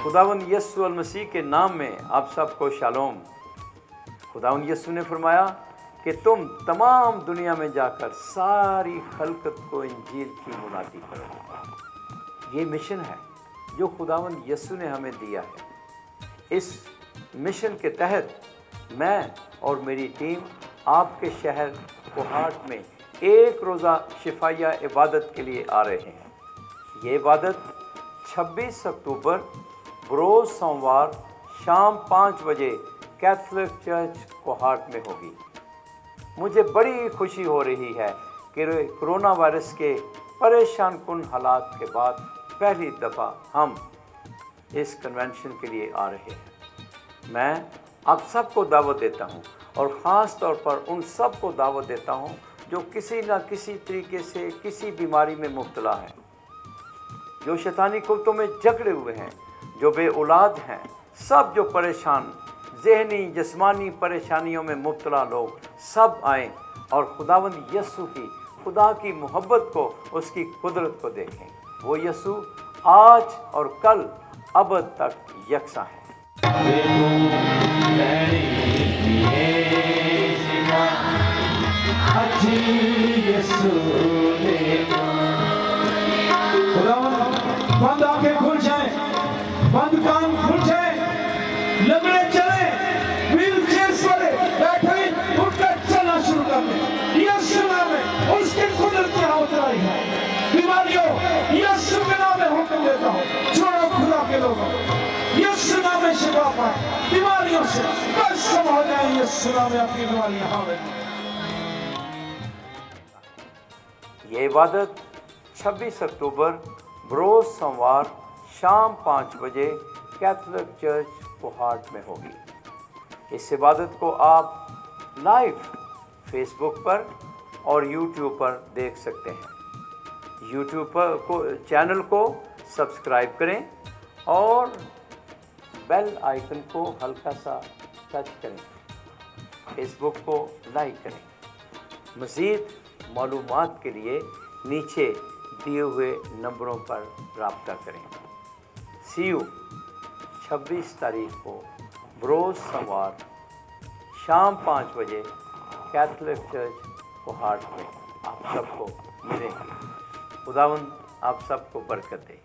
खुदावंद यीशु मसीह के नाम में आप सबको शालोम। खुदावंद यीशु ने फरमाया कि तुम तमाम दुनिया में जाकर सारी खलकत को इंजील की मुनादी करो। ये मिशन है जो खुदावंद यीशु ने हमें दिया है। इस मिशन के तहत मैं और मेरी टीम आपके शहर कोहाट में एक रोज़ा शिफाया इबादत के लिए आ रहे हैं। ये इबादत 26 अक्टूबर बरोज़ सोमवार शाम 5 बजे कैथोलिक चर्च कोहाट में होगी। मुझे बड़ी खुशी हो रही है कि कोरोना वायरस के परेशान कुन हालात के बाद पहली दफ़ा हम इस कन्वेंशन के लिए आ रहे हैं। मैं आप सबको दावत देता हूं और ख़ास तौर पर उन सब को दावत देता हूं जो किसी न किसी तरीके से किसी बीमारी में मुब्तला हैं, जो शैतानी कुव्वतों में जकड़े हुए हैं, जो बे औलाद हैं, सब जो परेशान ज़हनी जिस्मानी परेशानियों में मुब्तला लोग सब आएँ और खुदावंद यीशु की खुदा की मोहब्बत को, उसकी कुदरत को देखें। वो यीशु आज और कल अबद तक यकसा है। बंद आंखें खुल जाए, बंद कान खुल जाए, लगड़े चले, व्हील चेयर्स वाले बैठे उठकर चलना शुरू कर दें। यीशु नाम में उसकी कुदरत यहाँ उतराई है। बीमारियों यीशु के नाम में हुक्म देता हूँ, छोड़ो खुदा के लोगों, यीशु नाम में शिफा पाए, बीमारियों से बस हो जाए। यीशु नाम में अपनी बीमारियां हावे। ये इबादत 26 अक्टूबर बरोज़ सोमवार शाम 5 बजे कैथोलिक चर्च कोहाट में होगी। इस इबादत को आप लाइव फेसबुक पर और यूट्यूब पर देख सकते हैं। यूट्यूब पर चैनल को सब्सक्राइब करें और बेल आइकन को हल्का सा टच करें। फेसबुक को लाइक करें। मज़ीद मालूमात के लिए नीचे दिए हुए नंबरों पर रब्ता करें। सी यू 26 तारीख को बरोज़ सोमवार शाम 5 बजे कैथोलिक चर्च कोहाट में आप सबको मिलेंगे। खुदावंद आप सबको बरकत दे।